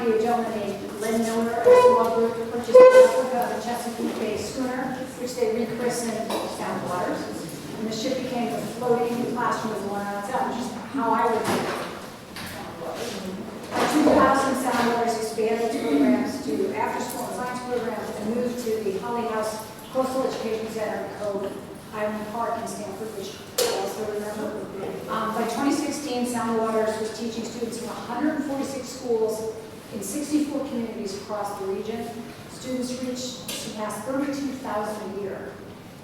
be a gentleman named Lynn Miller, a small group purchased a Chesapeake Bay schooner, which they rechristened Soundwaters. And the ship became a floating classroom of Long Island Sound, which is how I would do it. By 2000, Soundwaters expanded its programs to after-school and science programs and moved to the Holly House Coastal Education Center in Cove Island Park in Stanford, which I also remember. By 2016, Soundwaters was teaching students from 146 schools in 64 communities across the region. Students surpassed 32,000 a year.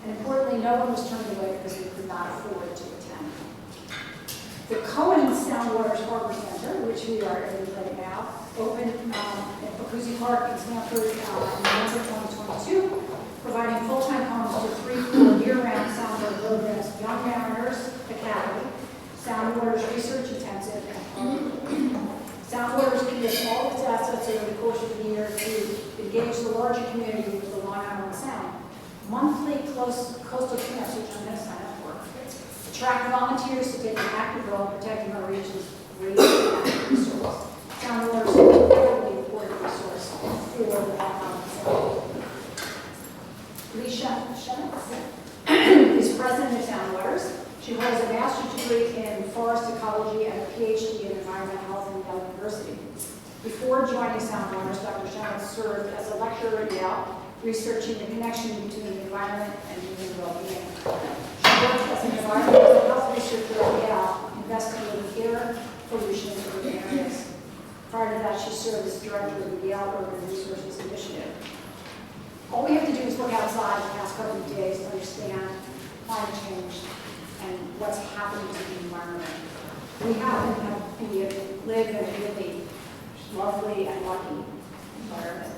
And importantly, no one was turned away because they could not afford to attend. The Cohen Soundwaters Harbor Center, which we are in right now, opened at Bacuzzi Park in Stanford in November 2022, providing full-time homes to 3 full year-round Soundwater programs, Young Mariners Academy, Soundwaters Research Intensive, and Soundwaters commits all its assets over the course of the year to engage the larger community with the Long Island Sound. Monthly coastal camps, which I'm going to sign up for, attract volunteers to take an active role in protecting our region's great natural resource. Soundwaters is an incredibly important resource for the Long Island Sound. Lisa is president of Soundwaters. She holds a master's degree in forest ecology and a PhD in environmental health from Yale University. Before joining Soundwaters, Dr. Shannon served as a lecturer at Yale, researching the connection between the environment and human well-being. She worked as an environmental health researcher at Yale, investigating air pollution in urban areas. Prior to that, she served as director of the Yale Urban Resources Initiative. All we have to do is look outside the past couple of days to understand climate change and what's happening to the environment. We happen to live in a really lovely and lucky environment.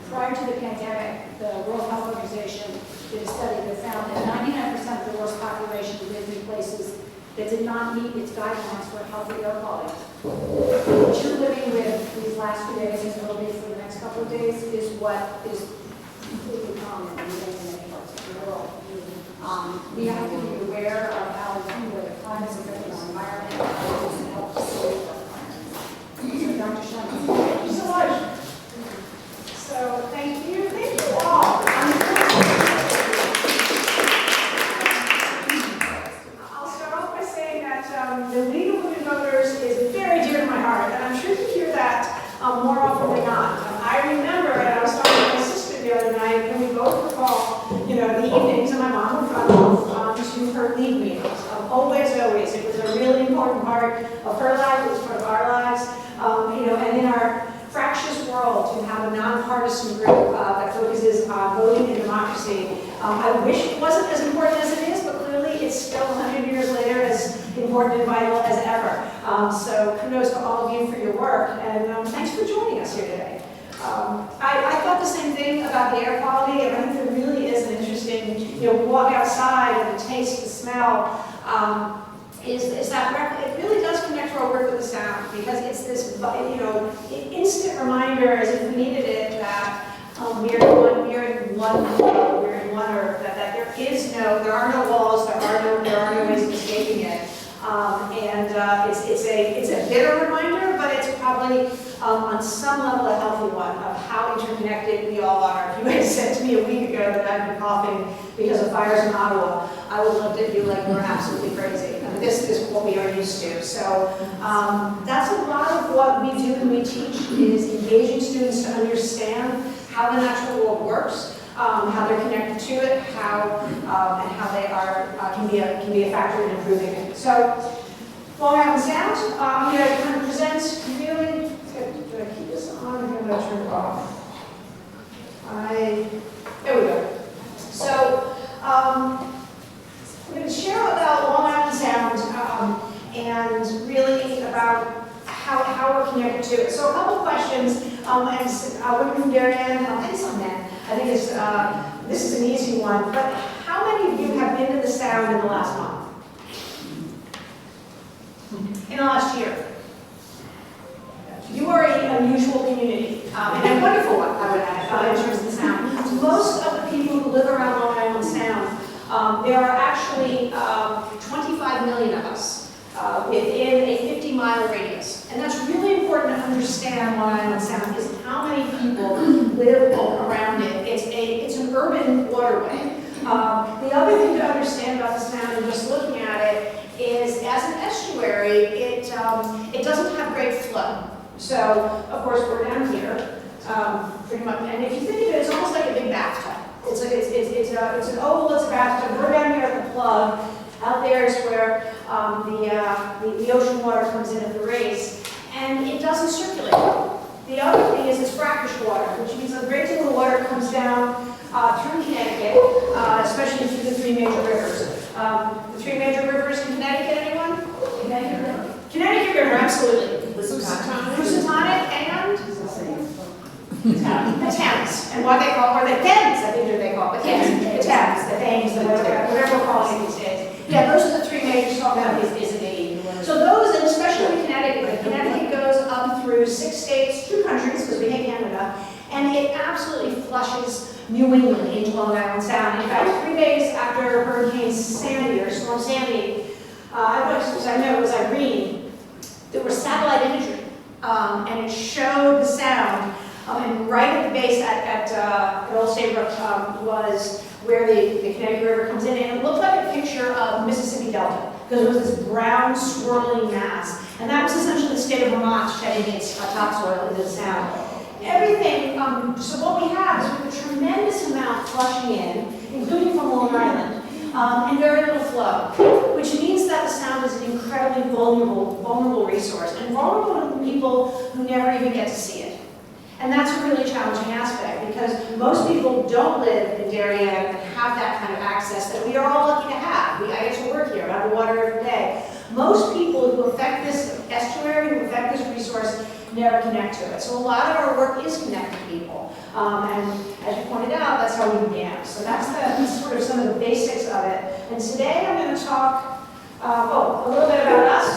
Prior to the pandemic, the World Health Organization did a study that found that 99% of the world's population lived in places that did not meet its guidelines for healthy air quality. What you're living with these last few days, and will be for the next couple of days, is what is completely common in many parts of the world. We have to be aware of how the climate is affecting our environment and help to save our environment. So, Dr. Shannon, thank you so much. So, thank you all. I'll start off by saying that the League of Women Voters is very dear to my heart, and I'm sure you hear that more often than not. I remember, and I was talking to my sister the other night, when we both recall, the evenings, and my mom would run off to her league meetings. Always. It was a really important part of her life. It was part of our lives. And in our fractious world, to have a nonpartisan group that focuses on voting and democracy. I wish it wasn't as important as it is, but clearly it's still 100 years later as important and vital as ever. So kudos to all of you for your work, and thanks for joining us here today. I thought the same thing about the air quality, and I think there really is an interesting, walk outside and the taste, the smell, is that it really does connect to our work with the sound, because it's this, instant reminder, as if we needed it, that we are in one world, we're in one earth, that there are no walls, there are no ways of escaping it. It's a bitter reminder, but it's probably on some level a healthy one of how interconnected we all are. If you had said to me a week ago that I'd been coughing because of fires in Ottawa, I would have looked at you like we're absolutely crazy. I mean, this is what we are used to. So that's a lot of what we do when we teach, is engaging students to understand how the natural world works, how they're connected to it, and how they can be a factor in improving it. So, Long Island Sound, I'm going to kind of present really. Do I keep this on? I'm going to turn it off. There we go. So, we're going to share about Long Island Sound and really about how we're connected to it. So, a couple questions. Women from Darien, and some men. I think this is an easy one. But how many of you have been to the Sound in the last month? In the last year? You are an unusual community, and a wonderful one, I would add, in terms of the Sound. Most of the people who live around Long Island Sound, there are actually 25 million of us within a 50-mile radius. And that's really important to understand Long Island Sound is how many people live around it. It's an urban waterway. The other thing to understand about the Sound, and just looking at it, is as an estuary, it doesn't have great flow. So, of course, we're down here, pretty much, and if you think of it, it's almost like a big bathtub. It's an oval, it's a bathtub. We're down here at the plug. Out there is where the ocean water comes in at the race, and it doesn't circulate. The other thing is it's brackish water, which means a great deal of water comes down through Connecticut, especially through the three major rivers. The three major rivers in Connecticut, anyone? Connecticut River, absolutely. Housatonic and the Thames. And what they call, or the Thames, I think they call it, the Thames, the Thames, whatever we're calling it these days. Yeah, those are the three major talk about is an E. So those, and especially Connecticut, Connecticut goes up through 6 states, 2 countries, because we hate Canada, and it absolutely flushes New England into Long Island Sound. In fact, 3 days after Hurricane Sandy, or Storm Sandy, I know it was Irene, there was satellite imagery, and it showed the Sound, and right at the base at Old Saybrook was where the Connecticut River comes in, and it looked like a picture of Mississippi Delta, because it was this brown, swirling mass. And that was essentially the state of Vermont shedding its topsoil into the Sound. Everything, so what we have is we have a tremendous amount flushing in, including from Long Island, and very little flow, which means that the Sound is an incredibly vulnerable resource, and vulnerable to people who never even get to see it. And that's a really challenging aspect, because most people don't live in Darien and have that kind of access that we are all lucky to have. I get to work here, I have water every day. Most people who affect this estuary, who affect this resource, never connect to it. So a lot of our work is connecting people. And as you pointed out, that's how we began. So that's sort of some of the basics of it. And today I'm going to talk a little bit about us.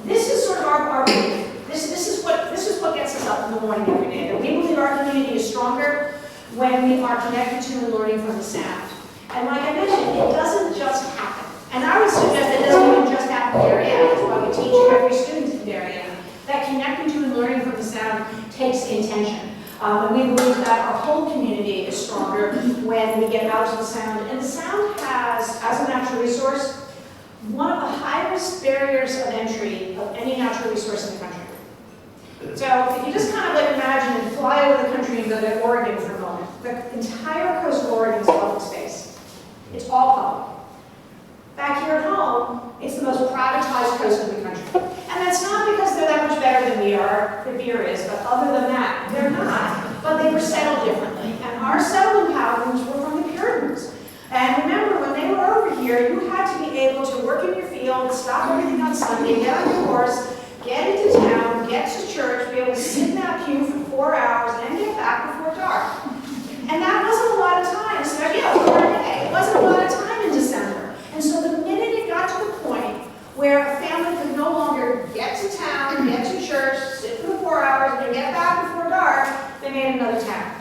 This is sort of our belief. This is what gets us up in the morning every day. That we believe our community is stronger when we are connected to and learning from the Sound. And like I mentioned, it doesn't just happen. And I would suggest it doesn't even just happen in Darien. That's why we teach every student in Darien that connecting to and learning from the Sound takes intention. And we believe that our whole community is stronger when we get out to the Sound. And the Sound has, as a natural resource, one of the highest barriers of entry of any natural resource in the country. So if you just kind of like imagine and fly over the country and go to Oregon for a moment, the entire coast of Oregon is public space. It's all public. Back here at home, it's the most privatized coast of the country. And that's not because they're that much better than we are, the beer is, but other than that, they're not. But they were settled differently. And our settlement patterns were from the Puritans. And remember, when they were over here, you had to be able to work in your field, stop everything on Sunday, get on your horse, get into town, get to church, be able to sit in that pew for 4 hours, and get back before dark. And that wasn't a lot of time. So, for a day, it wasn't a lot of time in December. And so the minute it got to the point where a family could no longer get to town, get to church, sit for the 4 hours, and get back before dark, they made another town.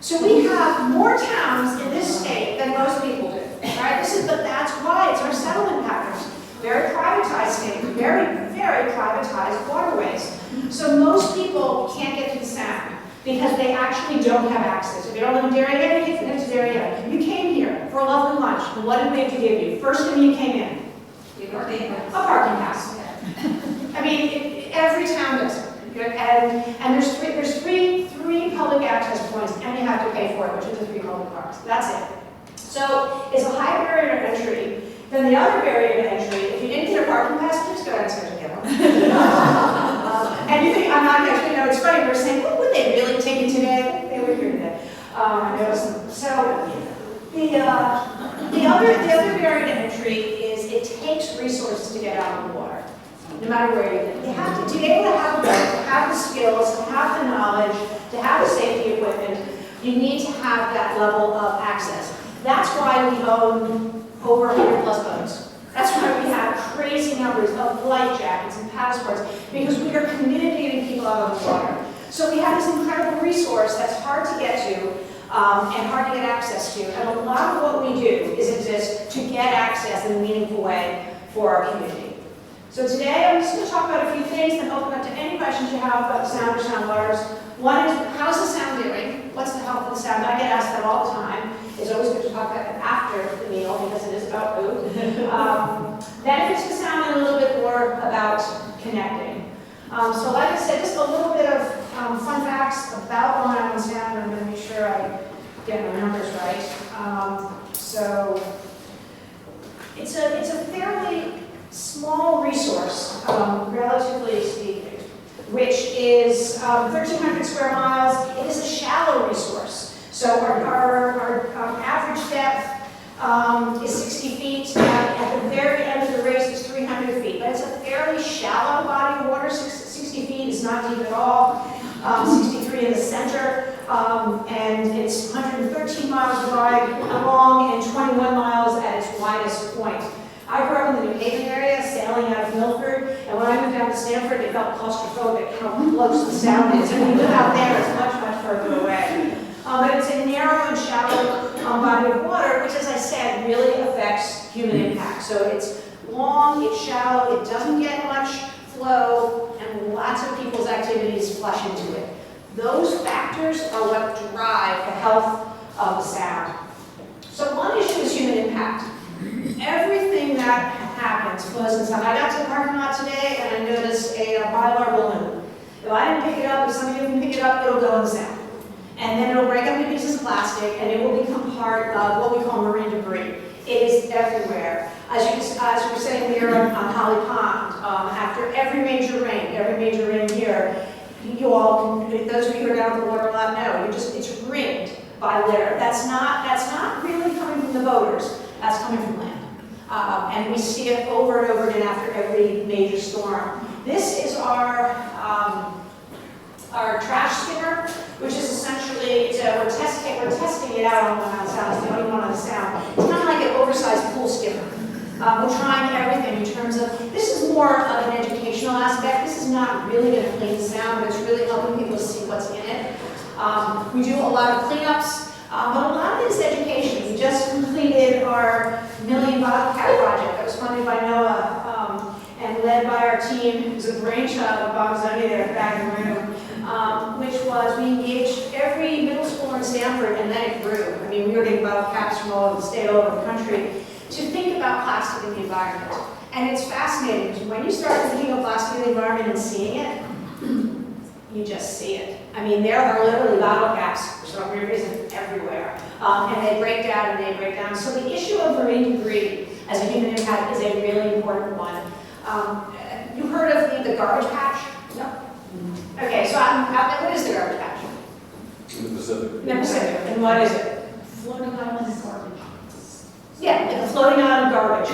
So we have more towns in this state than most people do, right? But that's why it's our settlement patterns. Very privatized state, very, very privatized waterways. So most people can't get to the Sound because they actually don't have access. If you don't live in Darien, you can't get to Darien. You came here for a lovely lunch. And what did we have to give you? First thing you came in? A parking pass. I mean, every town does it. And there's three public access points, and you have to pay for it, which is the 3 public parks. That's it. So it's a high barrier to entry. Then the other barrier to entry, if you didn't get a parking pass, please go downstairs and get one. And you think, I'm not actually, it's funny, we're saying, well, would they really take it today? They were here today. So the other barrier to entry is it takes resources to get out of the water, no matter where you live. You have to be able to have the work, to have the skills, to have the knowledge, to have the safety equipment. You need to have that level of access. That's why we own over 100+ boats. That's why we have crazy numbers of life jackets and passports, because we are committed to getting people out of the water. So we have this incredible resource that's hard to get to and hard to get access to. And a lot of what we do is exist to get access in a meaningful way for our community. So today I'm just going to talk about a few things, then open up to any questions you have about the sound or Soundwaters. One is, how's the sound doing? What's the health of the sound? I get asked that all the time. It's always good to talk about it after the meal because it is about food. Benefits of sound and a little bit more about connecting. So like I said, just a little bit of fun facts about Long Island Sound. I'm going to make sure I get my numbers right. So it's a fairly small resource, relatively speaking, which is 1,300 square miles. It is a shallow resource. So our average depth is 60 feet. At the very end of the race, it's 300 feet. But it's a fairly shallow body of water. 60 feet is not deep at all. 63 in the center. And it's 113 miles wide, long, and 21 miles at its widest point. I grew up in the New Haven area, sailing out of Milford, and when I moved down to Stamford, it felt claustrophobic how close the sound is. And when you live out there, it's much, much further away. But it's a narrow and shallow body of water, which, as I said, really affects human impact. So it's long, it's shallow, it doesn't get much flow, and lots of people's activities flush into it. Those factors are what drive the health of the sound. So one issue is human impact. Everything that happens flows in sound. I got to the parking lot today and I noticed a Mylar balloon. If I didn't pick it up, if somebody didn't pick it up, it'll go in the sound. And then it'll break up into pieces of plastic and it will become part of what we call marine debris. It is everywhere. As you were saying here on Holly Pond, after every major rain here, you all can, those of you who are down at the water lot know, it's ringed by litter. That's not really coming from the boaters. That's coming from land. And we see it over and over again after every major storm. This is our trash skimmer, which is essentially, we're testing it out on Long Island Sound. It's the only one on the Sound. It's kind of like an oversized pool skimmer. We're trying everything in terms of, this is more of an educational aspect. This is not really going to clean the sound, but it's really helping people see what's in it. We do a lot of cleanups. But a lot of it is education. We just completed our Million Bobcat project that was funded by NOAA and led by our team. It was a brainchild of Bob Zunny there back in the room, which was we engaged every middle schooler in Stamford, and then it grew. I mean, we were getting bobcats from all over the state, all over the country, to think about plastic in the environment. And it's fascinating because when you start thinking of plastic in the environment and seeing it, you just see it. I mean, there are literally bottle caps, for some weird reason, everywhere. And they break down and they break down. So the issue of marine debris as a human impact is a really important one. You heard of the garbage patch? No? Okay, so what is the garbage patch? In the Pacific. In the Pacific. And what is it? Floating island is garbage. Yeah, like a floating island garbage.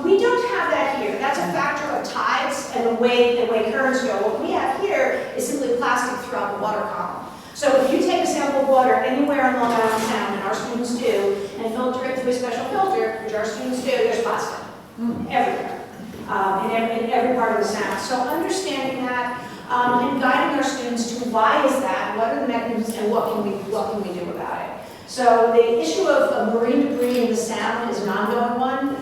We don't have that here. That's a factor of tides and the way currents go. What we have here is simply plastic throughout the water column. So if you take a sample of water anywhere on Long Island Sound, and our students do, and filter it through a special filter, which our students do, there's plastic everywhere, in every part of the sound. So understanding that and guiding our students to why is that, what are the mechanisms, and what can we do about it. So the issue of marine debris in the sound is an ongoing one,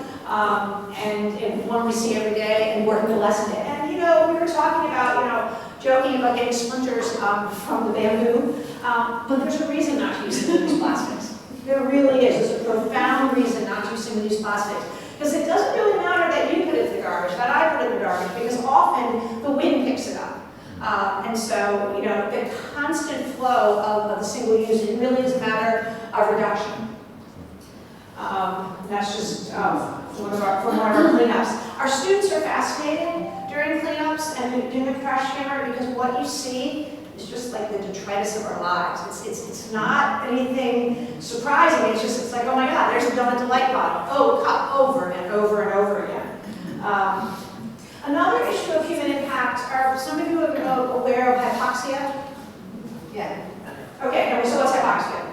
and one we see every day and working to lessen it. And we were talking about, joking about getting splinters from the bamboo, but there's a reason not to use single-use plastics. There really is. There's a profound reason not to use single-use plastics. Because it doesn't really matter that you put it in the garbage, that I put it in the garbage, because often the wind picks it up. And so, the constant flow of the single use, it really is a matter of reduction. That's just from one of our cleanups. Our students are fascinated during cleanups and doing the trash camera because what you see is just like the detritus of our lives. It's not anything surprising. It's like, oh my God, there's a donut delight bottle. Oh, cup, over and over and over again. Another issue of human impact are some of you are aware of hypoxia? Yeah. Okay, so what's hypoxia?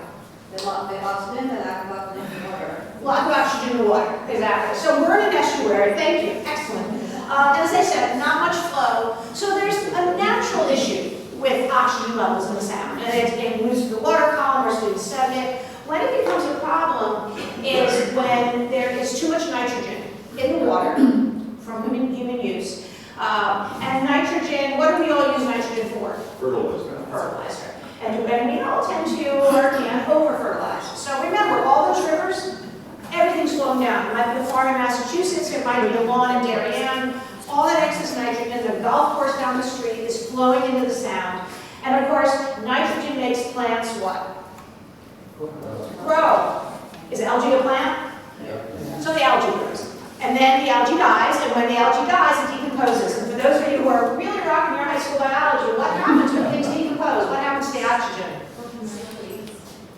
The oxygen, the lack of oxygen in water. Lack of oxygen in the water, exactly. So we're in an estuary, thank you, excellent. As I said, not much flow. So there's a natural issue with oxygen levels in the sound. And it moves through the water column, our students study it. When it becomes a problem is when there is too much nitrogen in the water human use. And nitrogen, what do we all use nitrogen for? Fertilizer. Fertilizer. And we all tend to or can over-fertilize. So remember, all those rivers, everything's flowing down. It might be a farm in Massachusetts, it might be a lawn in Darien. All that excess nitrogen, the golf course down the street is flowing into the sound. And of course, nitrogen makes plants what? Grow. Is algae a plant? So the algae grows. And then the algae dies, and when the algae dies, it decomposes. And for those of you who are really rocking your high school biology, what happens when things decompose? What happens to the oxygen?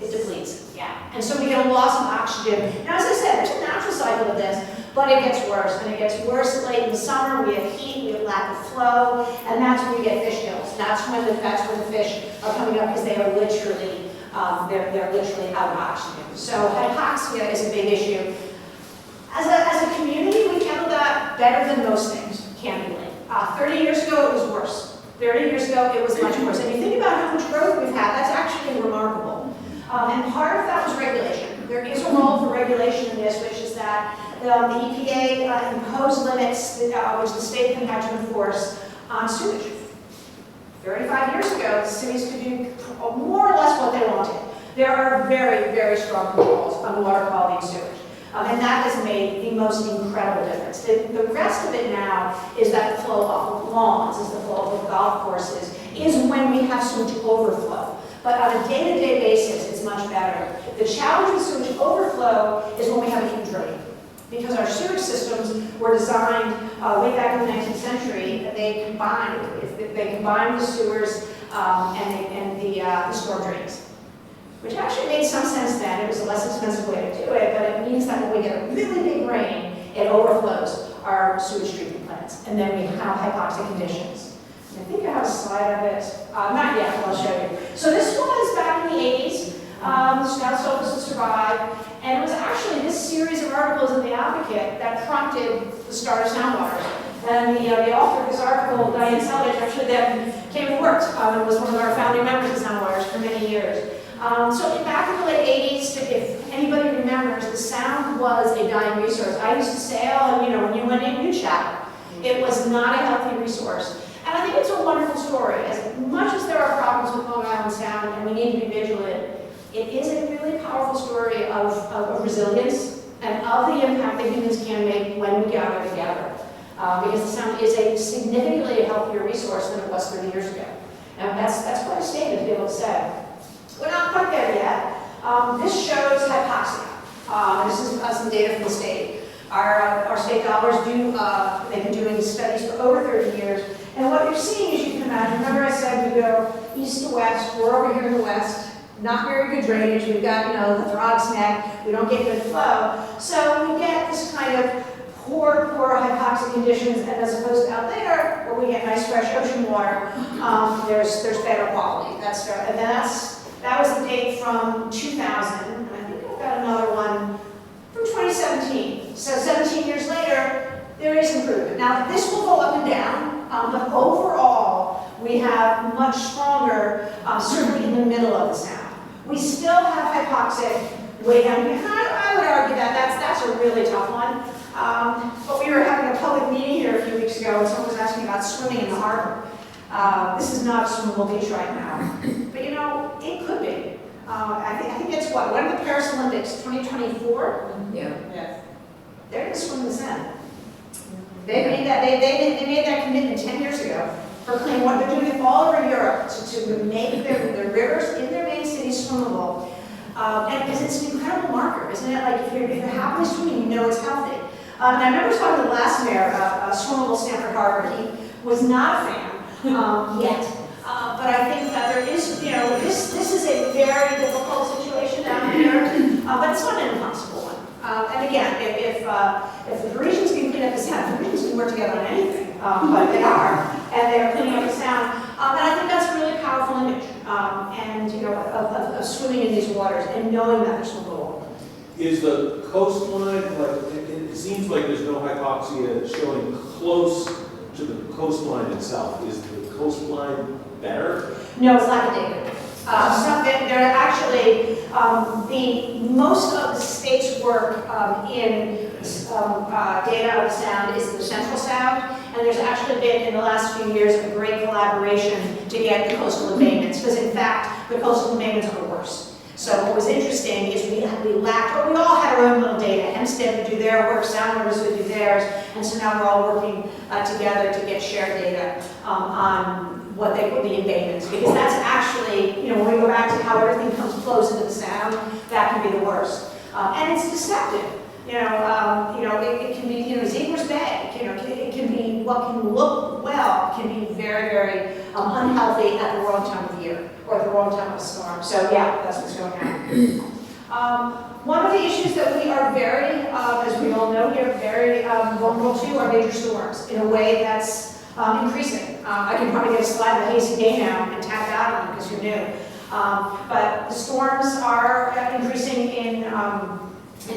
It depletes. Yeah. And so we get a loss of oxygen. Now, as I said, there's a natural cycle of this, but it gets worse. And it gets worse late in the summer. We have heat, we have lack of flow, and that's when we get fish kills. That's when the fish are coming up because they are literally, they're literally out of oxygen. So hypoxia is a big issue. As a community, we handle that better than most things, candidly. 30 years ago, it was worse. 30 years ago, it was much worse. And you think about how much growth we've had, that's actually remarkable. And part of that was regulation. There is a role for regulation in this, which is that the EPA imposed limits which the state can have to enforce on sewage. 35 years ago, the cities could do more or less what they wanted. There are very, very strong controls on water quality and sewage. And that has made the most incredible difference. The rest of it now is that the flow off of lawns, is the flow of golf courses, is when we have sewage overflow. But on a day-to-day basis, it's much better. The challenge with sewage overflow is when we have a huge rain. Because our sewage systems were designed way back in the 19th century, they combined the sewers and the storm drains. Which actually made some sense then. It was a less expensive way to do it, but it means that when we get a really big rain, it overflows our sewage treatment plants. And then we have hypoxic conditions. And I think I have a slide of it. Not yet, but I'll show you. So this was back in the 80s. Scout Sophus to Survive. And it was actually this series of articles in The Advocate that prompted the start of Soundwaters. And the author of this article, Diane Selvage, actually then came and worked. And was one of our founding members of Soundwaters for many years. So back in the late 80s, if anybody remembers, the sound was a dying resource. I used to sail, and when you went in, you chat. It was not a healthy resource. And I think it's a wonderful story. As much as there are problems with Long Island Sound, and we need to be vigilant, it is a really powerful story of resilience and of the impact that humans can make when we gather together. Because the sound is a significantly healthier resource than it was 30 years ago. And that's quite a statement to be able to say. We're not quite there yet. This shows hypoxia. This is some data from the state. Our state dollars they've been doing studies for over 30 years. And what you're seeing, as you can imagine, remember I said we go east to west, we're over here in the west, not very good drainage, we've got, the Frog's Neck, we don't get good flow. So we get this kind of poor hypoxic conditions, and as opposed to out there, where we get nice fresh ocean water, there's better quality. That's fair. And that was the date from 2000, and I think I've got another one from 2017. So 17 years later, there is improvement. Now, this will go up and down, but overall, we have much stronger, certainly in the middle of the sound. We still have hypoxic way down here. I would argue that that's a really tough one. But we were having a public meeting here a few weeks ago, and someone was asking about swimming in the harbor. This is not a swimmable beach right now, but it could be. I think it's when are the Paris Olympics? 2024. Yeah. They're going to swim in the Seine. They made that commitment 10 years ago for clean water. They're doing it all over Europe to make their rivers in their main cities swimmable. And because it's an incredible marker, isn't it? Like if you're happily swimming, it's healthy. And I remember talking to the last mayor about swimmable Stanford Harbor. He was not a fan yet. But I think that there is, this is a very difficult situation down here, but it's not an impossible one. And again, if the Parisians can clean up the sound, the Parisians can work together on anything, but they are, and they are cleaning up the sound. And I think that's a really powerful image, of swimming in these waters and knowing that there's swimmable. Is the coastline, it seems like there's no hypoxia showing close to the coastline itself. Is the coastline better? No, it's lackadaisical. They're actually, most of the state's work in data of the sound is the central sound, and there's actually been, in the last few years, a great collaboration to get the coastal embayments, because in fact, the coastal embayments are worse. So what was interesting is we lacked, or we all had our own little data. Hempstead would do their work, Soundwaters would do theirs, and so now we're all working together to get shared data on what they would be embayments, because that's actually, you know, when we go back to how everything flows into the sound, that can be the worst. And it's deceptive. It can be, Zebra's Bay, it can be, what can look well can be very, very unhealthy at the wrong time of year or at the wrong time of the storm. So yeah, that's what's going on. One of the issues that we are very, as we all know here, very vulnerable to are major storms in a way that's increasing. I can probably get a slide of a hazy day now and tap out on it because who knew. But the storms are increasing in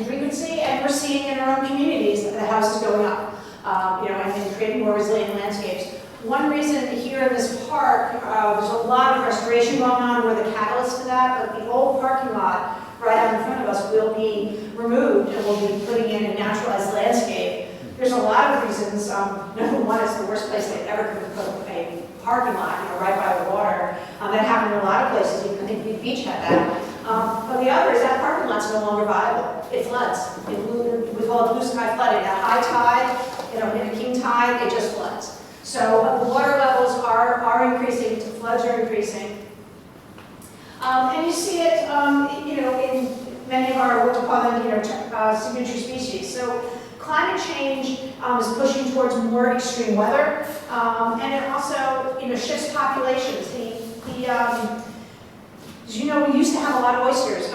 frequency, and we're seeing in our own communities that the house is going up, and creating more resilient landscapes. One reason here in this park, there's a lot of restoration going on. We're the catalyst to that, but the old parking lot right out in front of us will be removed, and we'll be putting in a naturalized landscape. There's a lot of reasons. Number one, it's the worst place they ever could have put a parking lot, right by the water. That happened in a lot of places. Even I think Big Beach had that. But the other is that parking lot's no longer viable. It floods. We call it blue sky flooding. At high tide, in a king tide, it just floods. So the water levels are increasing. The floods are increasing. And you see it, in many of our, what we call them, signature species. So climate change is pushing towards more extreme weather, and it also, shifts populations. As you know, we used to have a lot of lobsters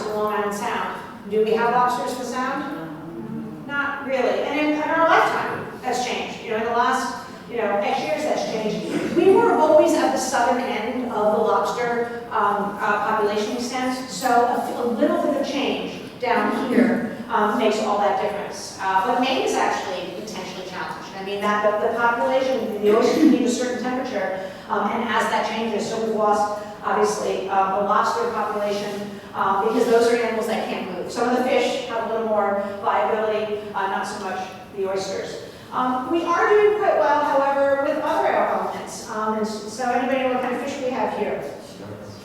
in Long Island Sound. Do we have lobsters in the Sound? Not really. And in our lifetime, that's changed. In the last, X years, that's changed. We were always at the southern end of the lobster population extent, so a little bit of change down here makes all that difference. But Maine is actually potentially challenged. I mean, the population, the ocean needs a certain temperature, and as that changes, so we've lost, obviously, the lobster population, because those are animals that can't move. Some of the fish have a little more viability, not so much the oysters. We are doing quite well, however, with other elements. So anybody know what kind of fish we have here?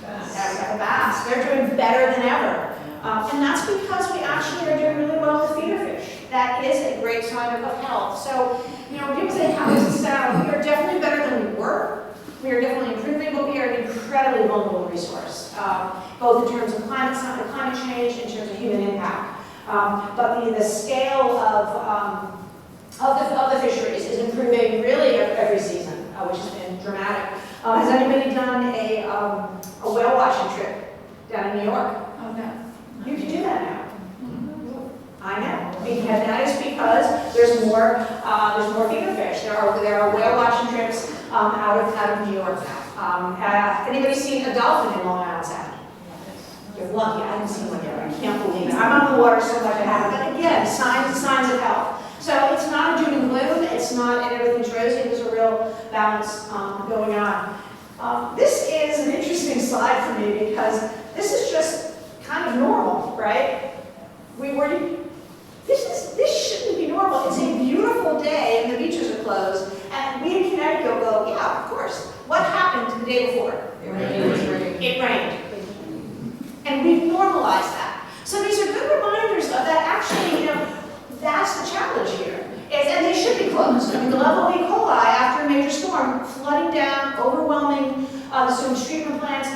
Yeah, bass. They're doing better than ever. And that's because we actually are doing really well with feeder fish. That is a great sign of health. So, when people say, how does it sound? We are definitely better than we were. We are definitely improving, but we are an incredibly vulnerable resource, both in terms of climate change, in terms of human impact. But the scale of the fisheries is improving really every season, which has been dramatic. Has anybody done a whale watching trip down in New York? Oh, no. You can do that now. I know. Because that is because there's more feeder fish. There are whale watching trips out of New York now. Anybody seen a dolphin in Long Island Sound? You're lucky. I haven't seen one yet. I can't believe it. I'm on the water so much I haven't. But again, signs of health. So it's not a doom and gloom. It's not and everything's rosy. There's a real balance going on. This is an interesting slide for me because this is just kind of normal, right? This shouldn't be normal. It's a beautiful day and the beaches are closed. And we in Connecticut go, yeah, of course. What happened the day before? It rained. And we've normalized that. So these are good reminders of that actually, that's the challenge here. And they should be closed. I mean, the level of E. coli after a major storm, flooding down, overwhelming the sewage treatment plants,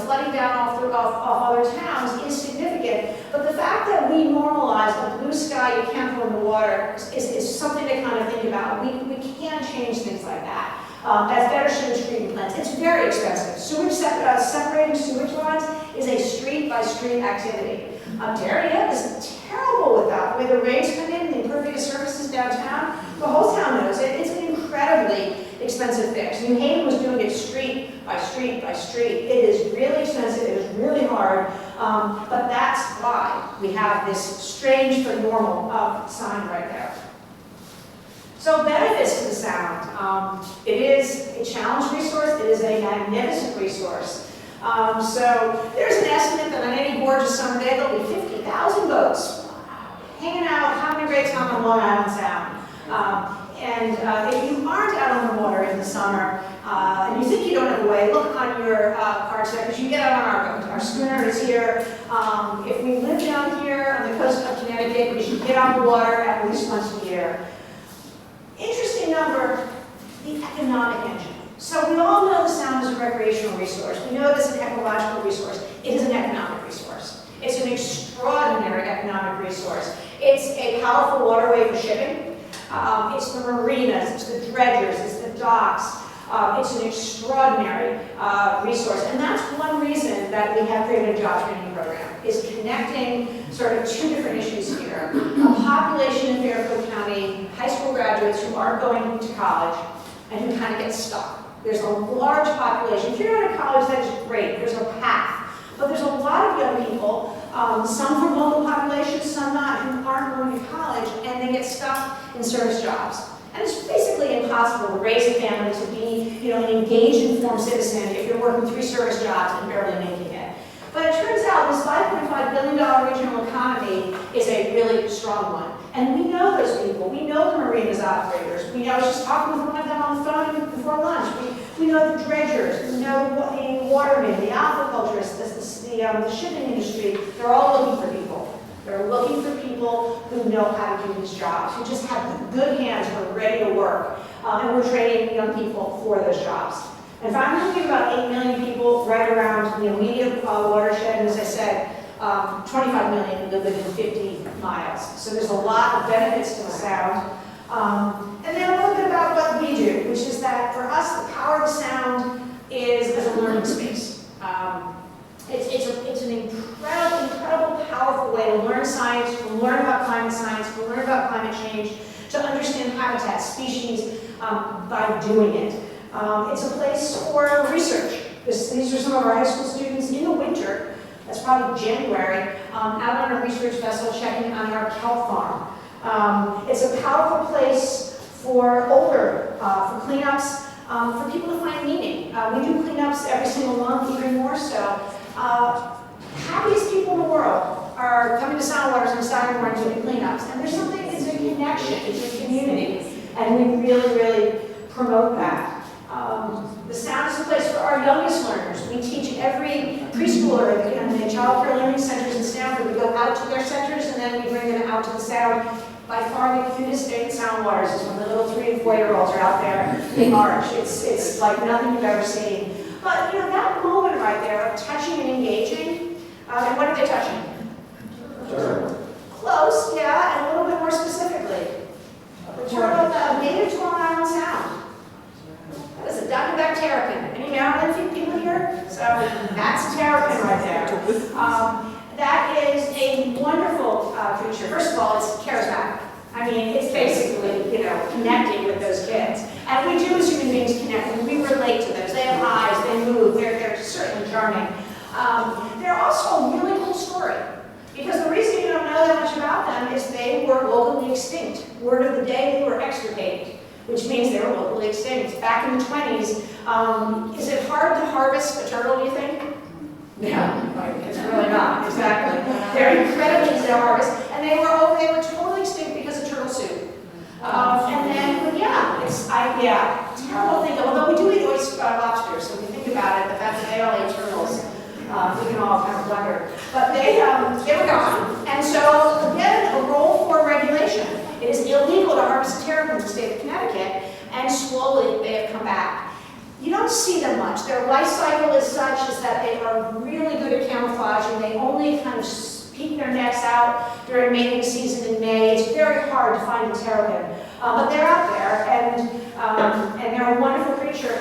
flooding down off other towns is significant. But the fact that we normalize the blue sky, you can't go in the water, is something to kind of think about. We can change things like that. As better sewage treatment plants. It's very expensive. Separating sewage lines is a street-by-street activity. Darien is terrible with that. The way the rains come in, the impervious surfaces downtown, the whole town knows it. It's an incredibly expensive fix. New Haven was doing it street by street by street. It is really expensive. It is really hard. But that's why we have this strange but normal sign right there. So benefits to the Sound. It is a challenge resource. It is a magnificent resource. So there's an estimate that on any gorgeous summer day there'll be 50,000 boats. hanging out, having a great time on Long Island Sound. If you aren't out on the water in the summer, and you think you don't have a way, look on your card set, because you get out on our boat. Our schooner is here. If we live down here on the coast of Connecticut, we should get on the water at least once a year. Interesting number, the economic engine. So we all know the Sound is a recreational resource. We know it is an ecological resource. It is an economic resource. It's an extraordinary economic resource. It's a powerful waterway for shipping. It's the marinas, it's the dredgers, it's the docks. It's an extraordinary resource. And that's one reason that we have created a job training program, is connecting sort of two different issues here. A population in Fairfield County, high school graduates who aren't going to college and who kind of get stuck. There's a large population. If you're going to college, that is great. There's a path. But there's a lot of young people, some from local populations, some not, who aren't going to college, and they get stuck in service jobs. And it's basically impossible to raise a family, to be, an engaged, informed citizen if you're working 3 service jobs and barely making it. But it turns out this $5.5 billion regional economy is a really strong one. And we know those people. We know the marinas operators. I was just talking with one of them on the phone before lunch. We know the dredgers. We know the watermen, the aquaculturists, the shipping industry. They're all looking for people. They're looking for people who know how to do these jobs, who just have good hands, who are ready to work. And we're training young people for those jobs. In fact, I'm thinking about 8 million people right around the immediate watershed, and as I said, 25 million live within 50 miles. So there's a lot of benefits to the Sound. And then a little bit about what we do, which is that for us, the power of the Sound is as a learning space. It's an incredible, powerful way to learn science, to learn about climate science, to learn about climate change, to understand habitat, species by doing it. It's a place for research. These are some of our high school students in the winter. That's probably January, out on a research vessel checking on our kelp farm. It's a powerful place for for cleanups, for people to find meaning. We do cleanups every single month, even more so. Happiest people in the world are coming to Soundwaters on Saturday morning to do cleanups. And there's something, it's a connection, it's a community. And we really, really promote that. The Sound is a place for our youngest learners. We teach every preschooler in the child care learning centers in Stanford. We go out to their centers and then we bring them out to the Sound. By far the cutest thing at Soundwaters is when the little 3- and 4-year-olds are out there in March. It's like nothing you've ever seen. But that moment right there of touching and engaging, and what are they touching? Sure. Close, yeah, and a little bit more specifically. The turtle native to Long Island Sound. That is a duck-and-back terrapin. Any Maryland people here? So that's a terrapin right there. That is a wonderful creature. First of all, it's charismatic. I mean, it's basically, connecting with those kids. And we do as human beings connect, and we relate to those. They have eyes, they move, they're certainly charming. They're also a really cool story. Because the reason you don't know that much about them is they were locally extinct. Word of the day, they were extirpated, which means they were locally extinct. Back in the 20s, is it hard to harvest a turtle, do you think? No, it's really not, exactly. They're incredibly easy to harvest, and they were totally extinct because of turtle soup. Terrible thing, although we do eat lobsters, so if you think about it, the fact that they all ate turtles, we can all kind of wonder. But they were gone, and so again, a role for regulation. It is illegal to harvest terrapins in the state of Connecticut, and slowly they have come back. You don't see them much. Their life cycle is such is that they are really good at camouflaging. They only kind of peek their necks out during mating season in May. It's very hard to find a terrapin, but they're out there, and they're a wonderful creature.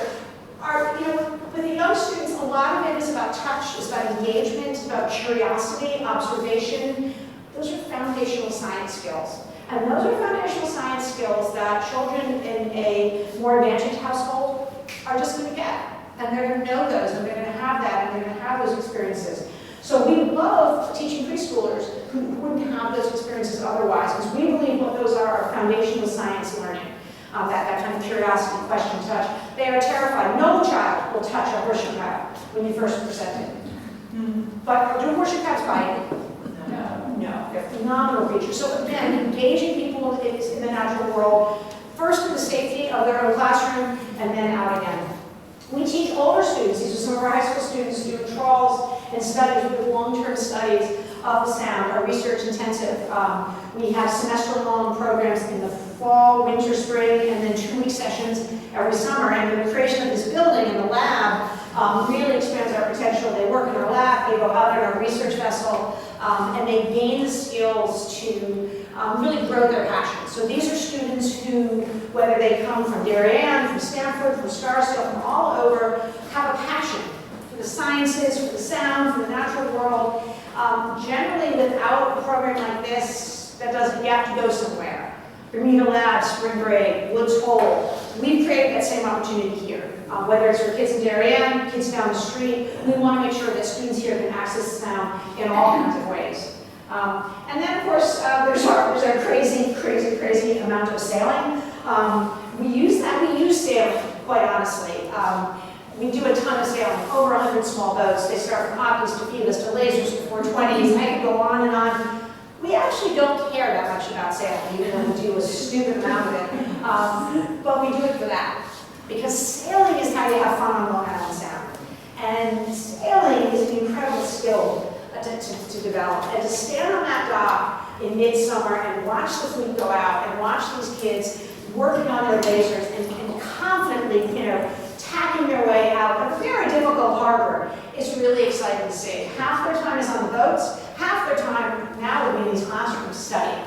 With the young students, a lot of it is about touch, it's about engagement, it's about curiosity, observation. Those are foundational science skills. And those are foundational science skills that children in a more advantaged household are just going to get. And they're going to know those, and they're going to have that, and they're going to have those experiences. So we love teaching preschoolers who wouldn't have those experiences otherwise, because we believe what those are foundational science learning. That kind of curiosity, question, touch. They are terrified. No child will touch a horseshoe crab when you first present it. But do horseshoe crabs bite? No. They're phenomenal creatures. So again, engaging people in the natural world, first for the safety of their own classroom, and then out again. We teach older students, these are some of our high school students doing trawls and studies with long-term studies of the sound, our research intensive. We have semester-long programs in the fall, winter, spring, and then 2-week sessions every summer. And the creation of this building and the lab really expands our potential. They work in our lab, they go out in our research vessel, and they gain the skills to really grow their passion. So these are students who, whether they come from Darien, from Stanford, from Scarsdale, from all over, have a passion for the sciences, for the sound, for the natural world. Generally, without a program like this, that doesn't, you have to go somewhere. Bermuda Lab, Spring Break, Woods Hole. We've created that same opportunity here. Whether it's for kids in Darien, kids down the street, we want to make sure that students here can access sound in all kinds of ways. And then, of course, there's our crazy amount of sailing. We use sailing, quite honestly. We do a ton of sailing, over 100 small boats. They start from Optics to Phoebus to lasers to 420s. I could go on and on. We actually don't care that much about sailing, even though we do a stupid amount of it. But we do it for that. Because sailing is how you have fun on Long Island Sound. And sailing is an incredible skill to develop. And to stand on that dock in midsummer and watch the fleet go out and watch these kids working on their lasers and confidently, tacking their way out of a very difficult harbor is really exciting to see. Half their time is on the boats, half their time now would be in these classrooms studying.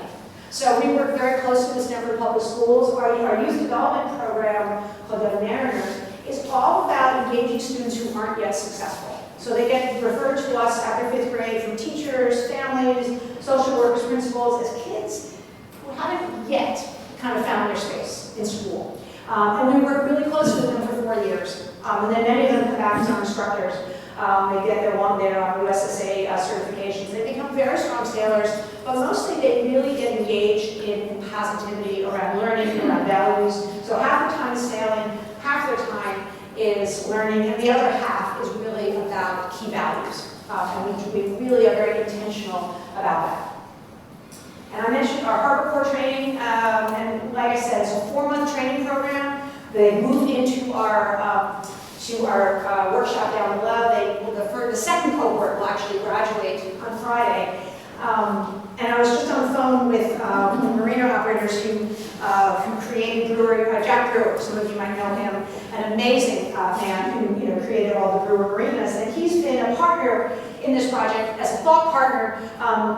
So we work very closely with Stanford Public Schools. Our youth development program, called the Mariners, is all about engaging students who aren't yet successful. So they get referred to us after 5th grade from teachers, families, social workers, principals, as kids who haven't yet kind of found their space in school. And we work really closely with them for 4 years. And then many of them come back as our instructors. They get their USSA certifications. They become very strong sailors, but mostly they really get engaged in positivity around learning, around values. So half the time is sailing, half their time is learning, and the other half is really about key values. And we really are very intentional about that. And I mentioned our Harbor Corps training, and like I said, it's a 4-month training program. They moved into our workshop down below. The second cohort will actually graduate on Friday. And I was just on the phone with marina operators who created brewery, Jack Brewer, some of you might know him, an amazing man who created all the Brewer marinas, and he's been a partner in this project as a thought partner,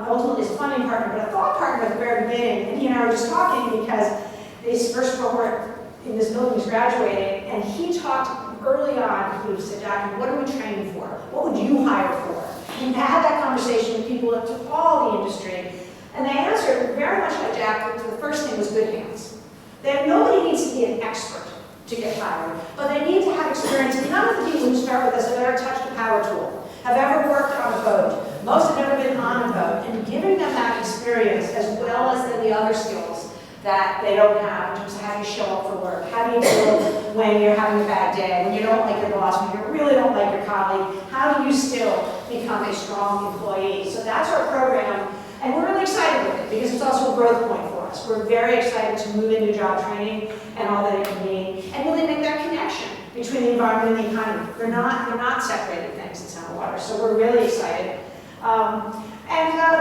ultimately as a funding partner, but a thought partner at the very beginning. And he and I were just talking because this first cohort in this building was graduating, and he talked early on. He said, "Jackie, what are we training for? What would you hire for?" And had that conversation with people that took all the industry, and they answered very much like Jack. The first thing was good hands. That nobody needs to be an expert to get hired, but they need to have experience. None of the people who start with us have ever touched a power tool, have ever worked on a boat. Most have never been on a boat, and giving them that experience as well as then the other skills that they don't have in terms of how you show up for work, how do you deal when you're having a bad day, when you don't like your boss, when you really don't like your colleague, how do you still become a strong employee? So that's our program, and we're really excited with it because it's also a growth point for us. We're very excited to move into job training and all that it can mean, and really make that connection between the environment and the economy. They're not separated things in Soundwaters, so we're really excited.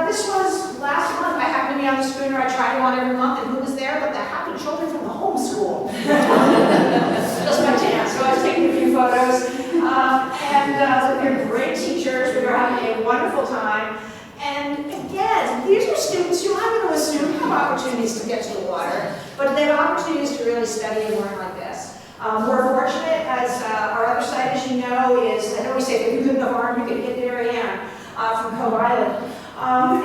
This was last month. I happened to be on the schooner. I tried one every month, and who was there but the happy children from the homeschool. Just by chance. So I was taking a few photos. They're great teachers. We were having a wonderful time. And again, these are students who I'm going to assume have opportunities to get to the water, but they have opportunities to really study and learn like this. We're fortunate, as our other site, as you know, is, I know we say if you couldn't have armed, you could hit Darien from Cove Island.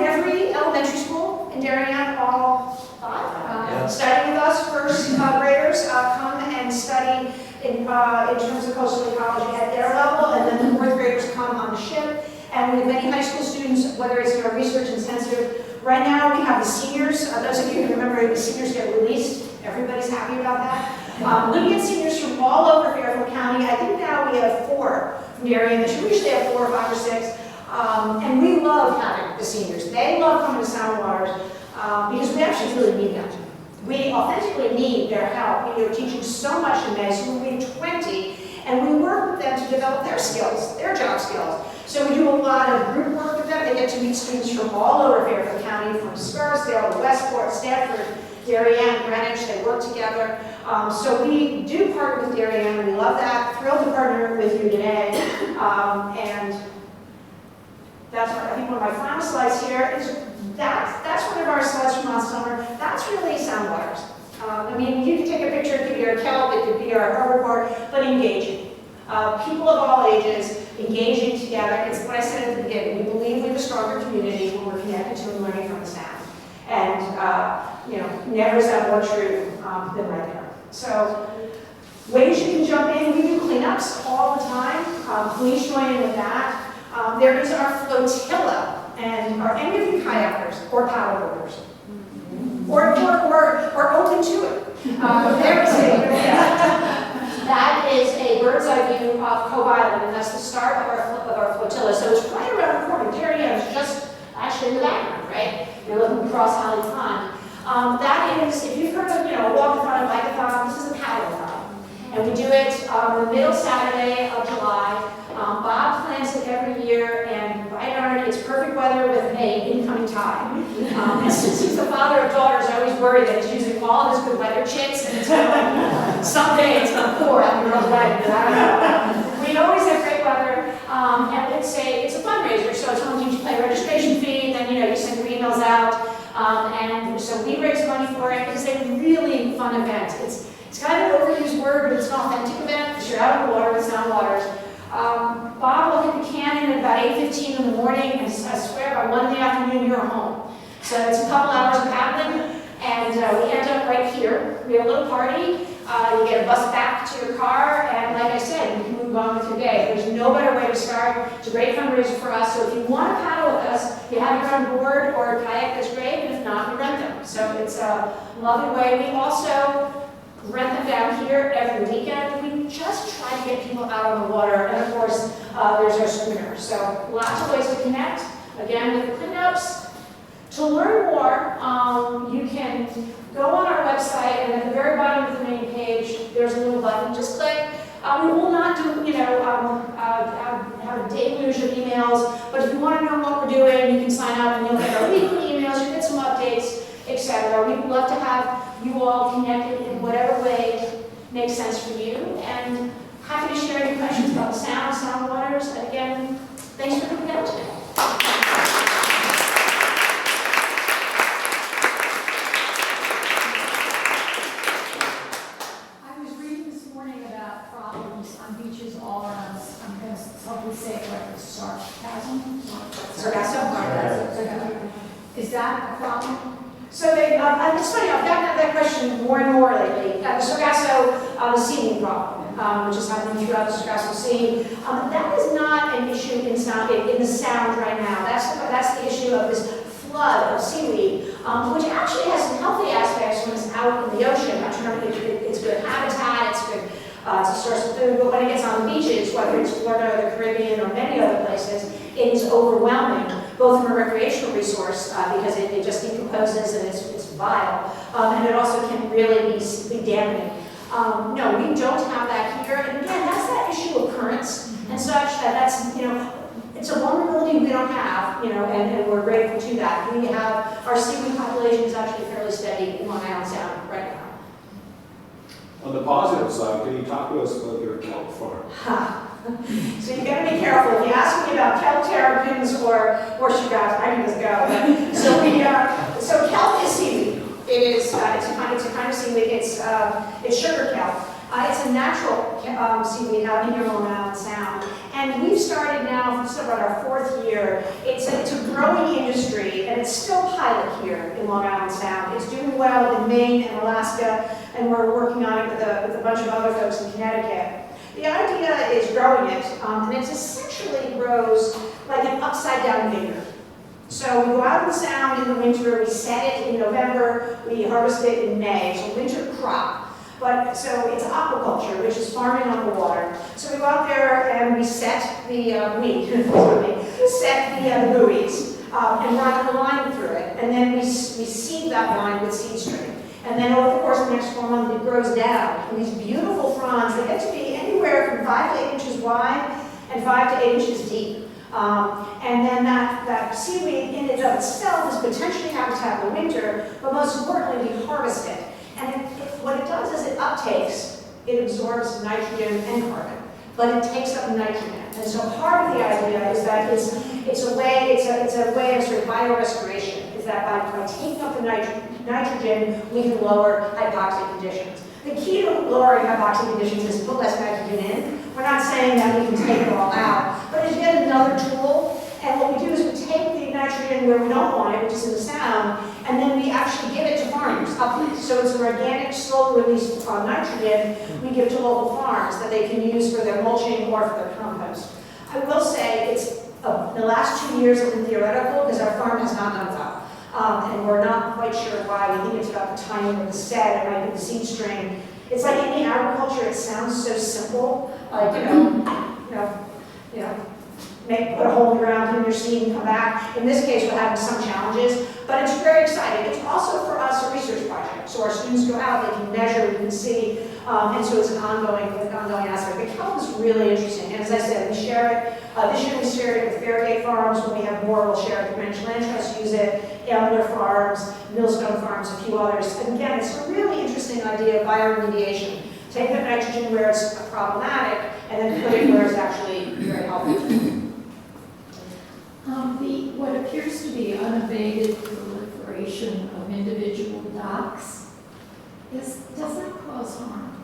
Every elementary school in Darien, all 5, study with us. First graders come and study in terms of coastal ecology at their level, and then the 4th graders come on the ship. And we have many high school students, whether it's in our research intensive. Right now, we have the seniors. Those of you who remember the seniors get released. Everybody's happy about that. Looking at seniors from all over Fairfield County. I think now we have 4 from Darien. We usually have 4 or 5 or 6. And we love having the the seniors. They love coming to Soundwaters because we actually really need them. We authentically need their help. We are teaching so much in May, so we have 20, and we work with them to develop their skills, their job skills. So we do a lot of group work with them. They get to meet students from all over Fairfield County, from Scarsdale to Westport, Stanford, Darien, Greenwich. They work together. So we do partner with Darien, and we love that. Thrilled to partner with you today. And that's, I think, one of my final slides here is that's one of our slides from last summer. That's really Soundwaters. I mean, you could take a picture, it could be our kelp, it could be our report, but engaging. People of all ages engaging together. It's what I said at the beginning. We believe we have a stronger community when we're connected to and learning from the sound. And, never is that more true than right there. So, ways you can jump in. We do cleanups all the time. Please join in with that. There is our flotilla. And are any of you kayakers or paddleboarders? Or open to it? There is that is a bird's eye view of Cove Island, and that's the start of our flotilla. So it's right around the corner. Darien is just actually in the background, right? You're looking across Holly Pond. That is, if you've heard of, a walk-a-thon, a bike-a-thon, this is a paddle-a-thon. And we do it the middle Saturday of July. Bob plans it every year, and right on it, it's perfect weather with an incoming tide. And since he's the father of daughters, I always worry that he's using all of his good weather chits, and someday it's going to pour out the girl's wedding, but I don't know. We always have great weather, and it's a fundraiser, so it's only you pay a registration fee, and then you send your emails out, and so we raise money for it. It's a really fun event. It's kind of an overused word, but it's an authentic event because you're out on the water with Soundwaters. Bob will hit the cannon at about 8:15 in the morning, and I swear by Monday afternoon you're home. So it's a couple hours of paddling, and we end up right here. We have a little party. You get a bus back to your car, and like I said, you can move on with your day. There's no better way to start. It's a great fundraiser for us. So if you want to paddle with us, you have your own board or a kayak, that's great, and if not, we rent them. So it's a lovely way. We also rent them down here every weekend. We just try to get people out on the water, and of course, there's our schooner. So lots of ways to connect. Again, with the cleanups. To learn more, you can go on our website, and at the very bottom of the main page, there's a little button. Just click. We will not do, have a deluge of emails, but if you want to know what we're doing, you can sign up, and you'll get our weekly emails, you'll get some updates, etc. We would love to have you all connected in whatever way makes sense for you, and happy to share any questions about the Soundwaters. And again, thanks for coming out today. I was reading this morning about problems on beaches all around. I'm going to hopefully say it correctly. Sarcasm? Sargasso? Is that a problem? So it's funny, I've gotten that question more and more lately. The Sargasso, the seeding problem, which is happening throughout the Sargasso Sea. That is not an issue in the Sound right now. That's the issue of this flood of seaweed, which actually has some healthy aspects when it's out in the ocean. It's good habitat, it's good, it's a source of food, but when it gets on the beaches, whether it's Florida or the Caribbean or many other places, it is overwhelming, both from a recreational resource, because it just decomposes and it's vile, and it also can really be damaging. No, we don't have that here, and again, that's that issue of currents and such, that's, it's a vulnerability we don't have, and we're grateful to that. We have, our seaweed population is actually fairly steady in Long Island Sound right now. On the positive side, can you talk to us about your kelp farm? So you got to be careful. If you ask me about kelp terrapins or horseshoe crabs, I can just go. So kelp is seaweed. It's a kind of seaweed. It's sugar kelp. It's a natural seaweed out here in Long Island Sound. And we've started now, this is about our 4th year. It's a growing industry, and it's still pilot here in Long Island Sound. It's doing well in Maine and Alaska, and we're working on it with a bunch of other folks in Connecticut. The idea is growing it, and it essentially grows like an upside-down vineyard. So we go out in the Sound in the winter, we set it in November, we harvest it in May, so winter crop. But so it's aquaculture, which is farming on the water. So we go out there and we set the set the buoys. and run a line through it. And then we seed that line with seed string. And then over the course of the next 4 months, it grows down. And these beautiful fronds, they get to be anywhere from 5 to 8 inches wide and 5 to 8 inches deep. And then that seaweed in and of itself is potentially habitat in the winter, but most importantly, we harvest it. And what it does is it uptakes, it absorbs nitrogen and carbon, but it takes up nitrogen. And so part of the idea is that it's a way of sort of biorestoration, is that by taking up the nitrogen, we can lower hypoxic conditions. The key to lowering hypoxic conditions is to put less nitrogen in. We're not saying that we can take it all out, but it's yet another tool. And what we do is we take the nitrogen where we don't want it, which is in the sound, and then we actually give it to farmers. So it's an organic, slow release nitrogen we give to local farms that they can use for their mulching or for their compost. I will say it's the last 2 years have been theoretical because our farm has not done well. And we're not quite sure why. We think it's about the timing of the set, it might be the seed string. It's like any agriculture, it sounds so simple, like, put a hole in the ground, put in your seed and come back. In this case, we're having some challenges, but it's very exciting. It's also for us a research project. So our students go out, they can measure, we can see, and so it's an ongoing aspect. The kelp is really interesting, and as I said, we share it. This year we shared it with Fairgate Farms. When we have more, we'll share it with Greenwich Land Trust, use it, Elder Farms, Millstone Farms, a few others. And again, it's a really interesting idea of bioremediation. Take the nitrogen where it's problematic, and then put it where it's actually very helpful. What appears to be unabated proliferation of individual docks, does that cause harm?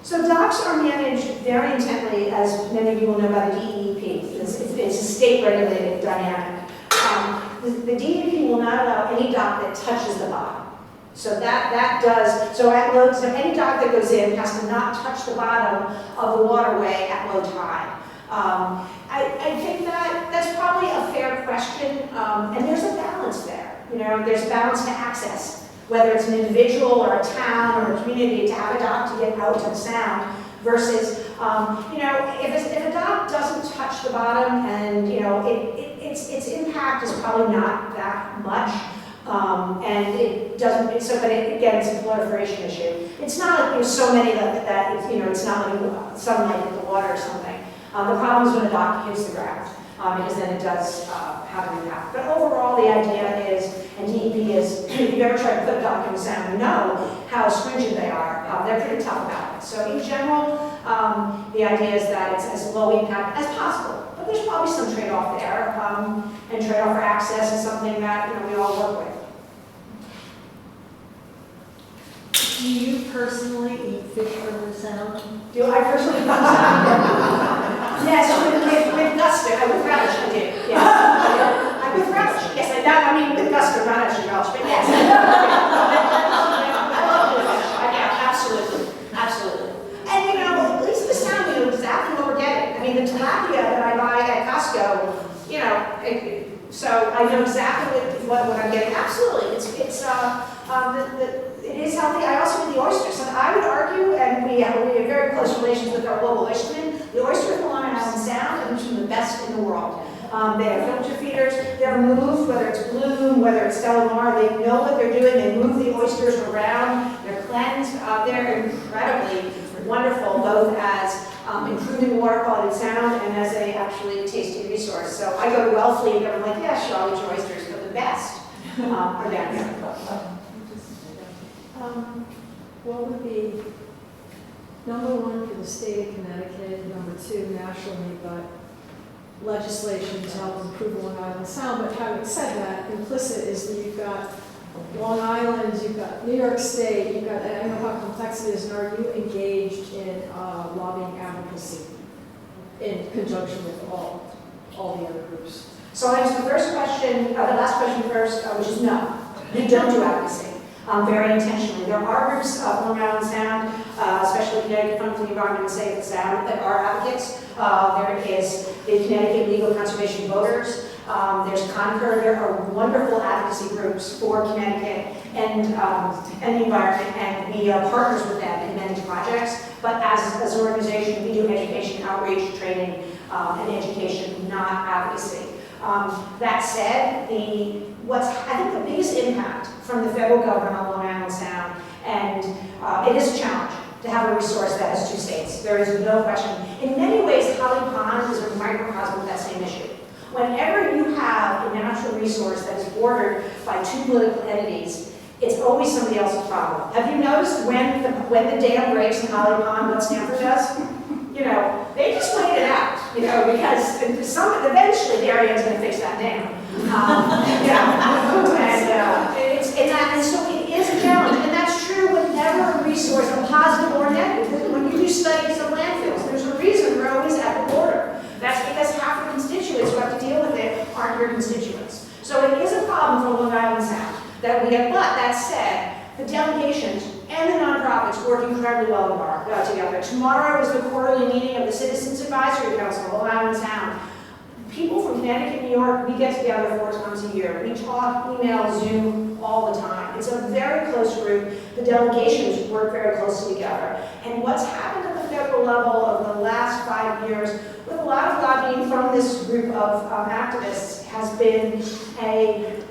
So docks are managed very intently, as many of you will know, by the DEP. It's a state-regulated dynamic. The DEP will not allow any dock that touches the bottom. So that does, so at low, so any dock that goes in has to not touch the bottom of the waterway at low tide. I think that's probably a fair question, and there's a balance there. There's a balance to access, whether it's an individual or a town or a community to have a dock to get out to the sound, versus, if a dock doesn't touch the bottom and, its impact is probably not that much. And it doesn't, but again, it's a proliferation issue. It's not like there's so many that it's not like sunlight in the water or something. The problem is when a dock hits the ground, because then it does have an impact. But overall, the idea is, and DEP is, if you've ever tried to put a dock in the sound, you know how stringent they are. They're pretty tough about it. So in general, the idea is that it's as low impact as possible. But there's probably some trade-off there, and trade-off for access is something that we all work with. Do you personally eat fish from the sound? Do I personally? Yes, with gusto. With relish, I do. Yes. With relish. Yes, with gusto, not actually relish, but yes. I love fish. Yeah, absolutely. And at least the sound, we know exactly what we're getting. The tilapia that I buy at Costco, so I know exactly what I'm getting. Absolutely, it is healthy. I also eat the oysters, and I would argue, and we have very close relations with our local oystermen. The oysters in Long Island Sound are some of the best in the world. They have filter feeders. They're moved, whether it's Bloom, whether it's Delamar. They know what they're doing. They move the oysters around. They're cleansed. They're incredibly wonderful, both as improving water quality and sound, and as a actually tasty resource. So I go to Wellfleet, and I'm like, yeah, sure, I'll eat your oysters, but the best are down here. What would be number one for the state of Connecticut, number two nationally, but legislation to help improve Long Island Sound? But having said that, implicit is that you've got Long Island, you've got New York State, you've got, and I know how complex it is, and are you engaged in lobbying advocacy in conjunction with all the other groups? So I'll answer the first question, the last question first, which is no. We don't do advocacy. Very intentionally. There are groups of Long Island Sound, especially Connecticut Fund for the Environment and Safe Sound, that are advocates. There is the Connecticut Legal Conservation Voters. There's Concord. There are wonderful advocacy groups for Connecticut and the environment, and we are partners with them in many projects. But as an organization, we do education, outreach, training, and education, not advocacy. That said, I think the biggest impact from the federal government on Long Island Sound, and it is a challenge to have a resource that has two states. There is no question. In many ways, Holly Pond is a microcosm of that same issue. Whenever you have a natural resource that is bordered by two political entities, it's always somebody else's problem. Have you noticed when the dam breaks in Holly Pond, what Stanford does? They just wait it out, because eventually the area is going to fix that dam. And so it is a challenge, and that's true whenever a resource, a positive or negative. When you do studies of landfills, there's a reason we're always at the border. That's because half the constituents who have to deal with it aren't your constituents. So it is a problem for Long Island Sound that we have. But that said, the delegations and the nonprofits work incredibly well together. Tomorrow is the quarterly meeting of the Citizens Advisory Council of Long Island Sound. People from Connecticut, New York, we get together 4 times a year. We talk, email, Zoom all the time. It's a very close group. The delegations work very closely together. And what's happened at the federal level over the last 5 years, with a lot of lobbying from this group of activists, has been a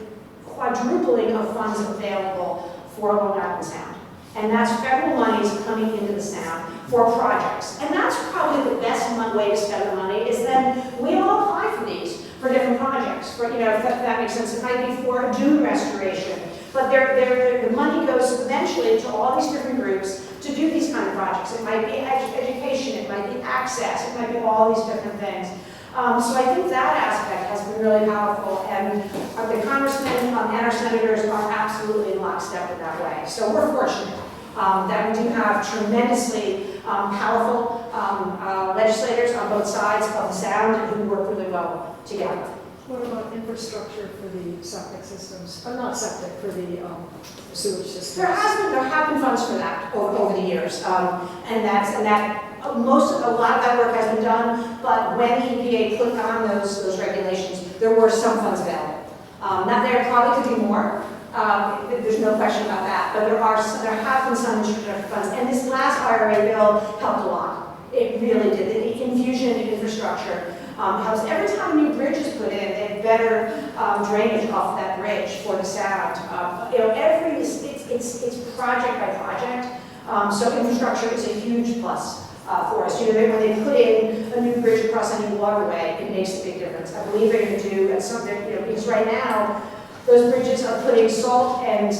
quadrupling of funds available for Long Island Sound. And that's federal monies coming into the Sound for projects. And that's probably the best way to spend the money, is then we all apply for these for different projects. If that makes sense. It might be for dune restoration. But the money goes eventually to all these different groups to do these kind of projects. It might be education, it might be access, it might be all these different things. So I think that aspect has been really powerful, and the congressmen and our senators are absolutely in lockstep in that way. So we're fortunate that we do have tremendously powerful legislators on both sides of the Sound who work really well together. What about infrastructure for the septic systems? Not septic, for the sewage systems. There have been funds for that over the years, a lot of that work has been done. But when the EPA put on those regulations, there were some funds available. Not there, probably could be more. There's no question about that. But there have been some infrastructure funds, and this last IRA bill helped a lot. It really did. The infusion in infrastructure helps. Every time a new bridge is put in, they have better drainage off that bridge for the Sound. It's project by project. So infrastructure is a huge plus for us. When they put in a new bridge across any waterway, it makes a big difference. I believe they're going to do at some, because right now those bridges are putting salt and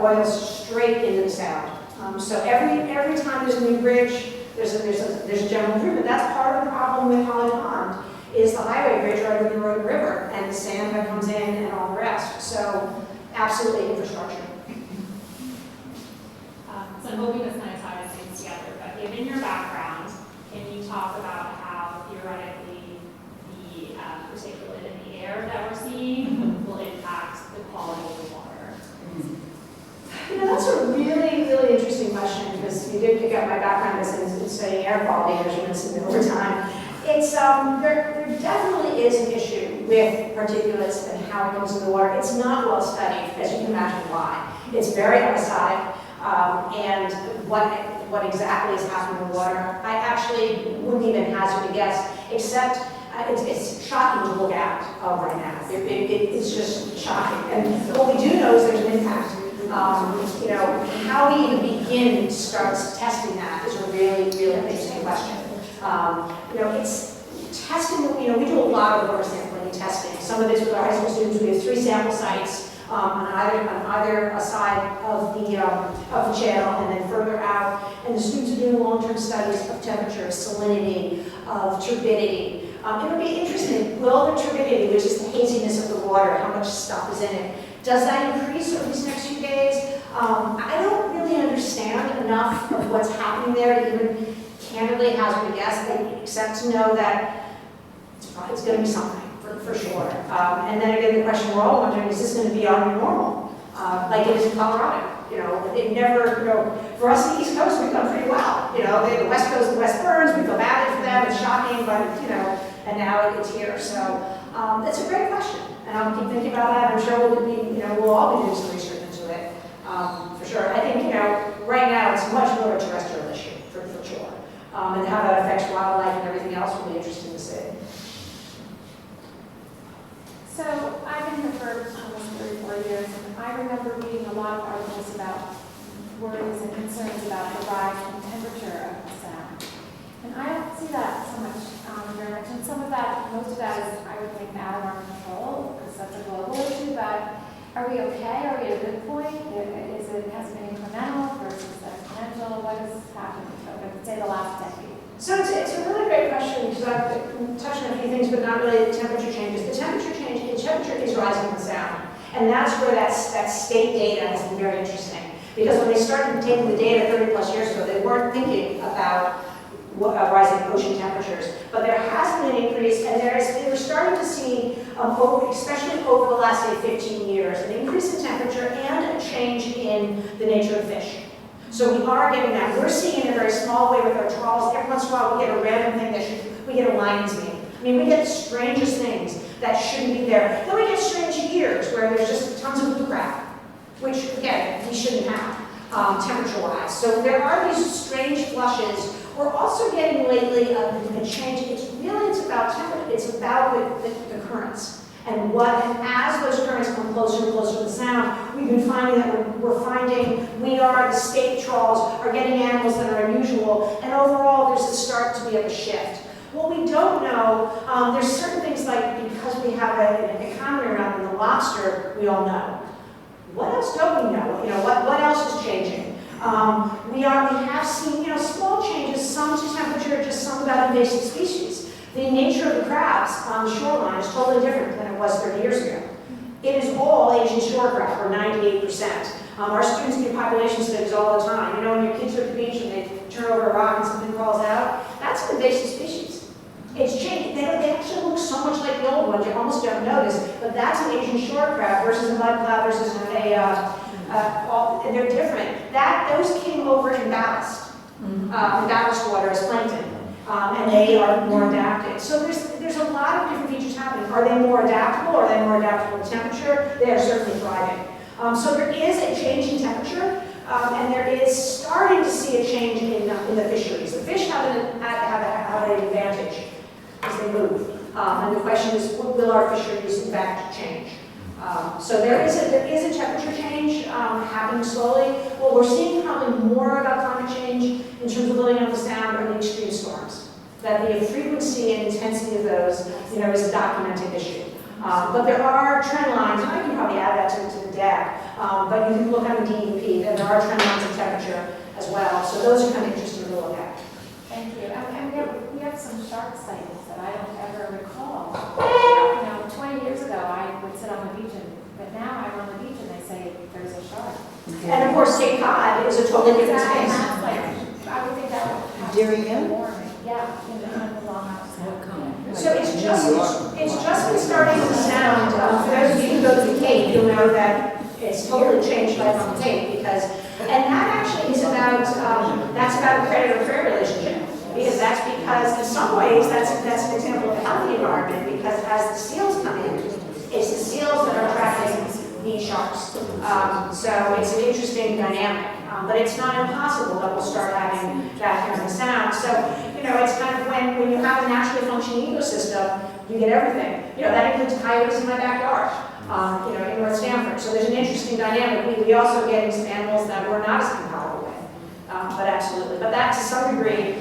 oils straight into the Sound. So every time there's a new bridge, there's a general improvement. That's part of the problem with Holly Pond, is the highway bridge right over the Road River and the sand that comes in and all the rest. So absolutely infrastructure. So I'm hoping this kind of ties things together, but given your background, can you talk about how theoretically the particulate in the air that we're seeing will impact the quality of the water? That's a really, really interesting question, because you did pick up my background in studying air quality measurements over time. It's there definitely is an issue with particulates and how it goes in the water. It's not well studied, as you can imagine why. It's very episodic, and what exactly is happening in the water, I actually wouldn't even hazard a guess, except it's shocking to look at right now. It's just shocking. And what we do know is there's an impact. How we even begin to start testing that is a really, really interesting question. It's testing, we do a lot of water sampling and testing. Some of it's with our high school students. We have 3 sample sites on either side of the channel, and then further out. And the students are doing long-term studies of temperature, salinity, of turbidity. It'll be interesting. Will the turbidity, which is the haziness of the water, how much stuff is in it, does that increase over these next few days? I don't really understand enough of what's happening there to even candidly hazard a guess, except to know that it's going to be something, for sure. And then again, the question we're all wondering, is this going to be our new normal? Like it is in Colorado. It never, for us on the East Coast, we've done pretty well. The West Coast, the West burns, we feel badly for them, it's shocking, but, and now it's here. So that's a great question. And I'll keep thinking about that. I'm sure we'll all be doing some research into it, for sure. I think, right now it's much more a terrestrial issue, for sure. And how that affects wildlife and everything else will be interesting to see. So I've been here for almost 34 years, and I remember reading a lot of articles about worries and concerns about the rise in temperature of the sound. And I don't see that so much very much. And some of that, most of that is, I would think, out of our control, because that's a global issue. But are we okay? Are we at a good point? Has it been incremental versus exponential? What has happened over, say, the last decade? So it's a really great question, because I've touched on a few things, but not really the temperature changes. The temperature is rising in sound. And that's where that state data has been very interesting. Because when they started taking the data 30 plus years ago, they weren't thinking about rising ocean temperatures. But there has been an increase, and we're starting to see, especially over the last, say, 15 years, an increase in temperature and a change in the nature of fish. So we are getting that. We're seeing it in a very small way with our trawls. Every once in a while we get a random thing we get a lion's mane. I mean, we get the strangest things that shouldn't be there. Then we get strange years where there's just tons of blue crab, which, again, we shouldn't have, temperature-wise. So there are these strange flushes. We're also getting lately a change. It's about temperature. It's about the currents. And as those currents come closer and closer to the sound, we've been finding that the state trawls are getting animals that are unusual, and overall there's a start to be of a shift. What we don't know, there's certain things like, because we have an economy around the lobster, we all know. What else don't we know? What else is changing? We have seen, small changes, some to temperature, just some about invasive species. The nature of the crabs on the shoreline is totally different than it was 30 years ago. It is all Asian shore crab, or 98%. Our students do population studies all the time. When your kids are at the beach and they turn over a rock and something crawls out, that's an invasive species. It's changed. They actually look so much like the old ones, you almost don't notice, but that's an Asian shore crab versus a mud crab versus and they're different. Those came over in ballast, in ballast water as plankton, and they are more adapted. So there's a lot of different features happening. Are they more adaptable? Are they more adaptable to temperature? They are certainly thriving. So there is a change in temperature, and there is starting to see a change in the fisheries. The fish have an advantage as they move. And the question is, will our fisheries in fact change? So there is a temperature change happening slowly. What we're seeing probably more about climate change in terms of living on the sound are the extreme storms. That the frequency and intensity of those, is a documented issue. But there are trend lines, and I can probably add that to the deck, but you can look on the DEP, and there are trend lines of temperature as well. So those are kind of interesting to look at. Thank you. And we have some shark sightings that I don't ever recall. 20 years ago, I would sit on the beach, but now I'm on the beach and they say there's a shark. And of course, Cape Cod is a totally different And space. that's like, I would think that would have Darien? warming. Yeah, in the long house. So it's just been starting to sound, for those of you who go to the Cape, you'll know that it's totally changed life on the Cape, and that actually is about, that's about a predator-prey relationship. Because in some ways, that's an example of a healthy environment, because as the seals come in, it's the seals that are attracting the sharks. So it's an interesting dynamic, but it's not impossible that we'll start having that kind of sound. So, it's kind of when you have a naturally functioning ecosystem, you get everything. That includes coyotes in my backyard, in North Stamford. So there's an interesting dynamic. We also get some animals that we're not as compatible with, but absolutely. But that, to some degree,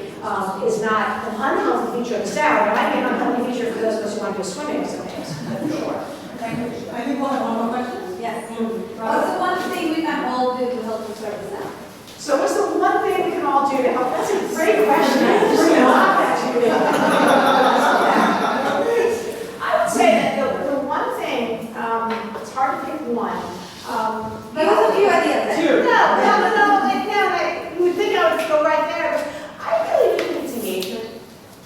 is not an unhealthy feature of the sound. It might be an unhealthy feature for those of us who want to do swimming sometimes, for sure. I think we'll have one more question. Yes. What's the one thing we can all do to help conserve the sound? So what's the one thing we can all do to help? That's a great question. I just love that. I would say that the one thing, it's hard to pick one. Give us a few ideas then. No. You would think I would go right there, but I really do think it's engagement.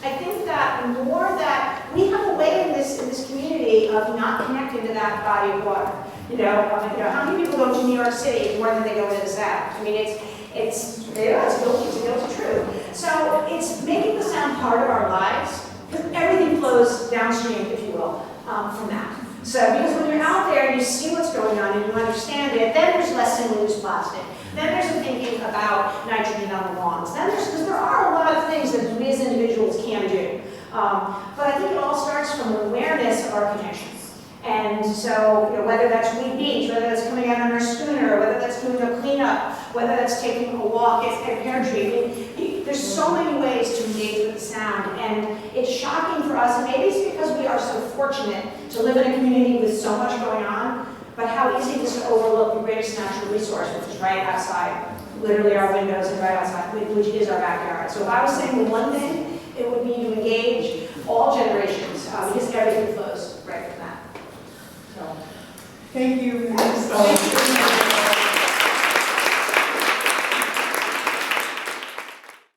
I think that more that we have a way in this community of not connecting to that body of water. How many people go to New York City more than they go to the Sound? I mean, it's guilty truth. So it's making the sound part of our lives, because everything flows downstream, if you will, from that. So because when you're out there and you see what's going on and you understand it, then there's less single-use plastic. Then there's the thinking about nitrogen on the lawns. Because there are a lot of things that we as individuals can do. But I think it all starts from an awareness of our connections. And So, whether that's Weed Beach, whether that's coming out on our schooner, whether that's doing a cleanup, whether that's taking a walk at Pear Tree. I mean, there's so many ways to engage with the sound, and it's shocking for us, and maybe it's because we are so fortunate to live in a community with so much going on, but how easy it is to overlook the greatest natural resource, which is right outside, literally our windows and right outside, which is our backyard. So if I was saying the one thing, it would be to engage all generations, because everything flows right from that. So. Thank you. Thank you.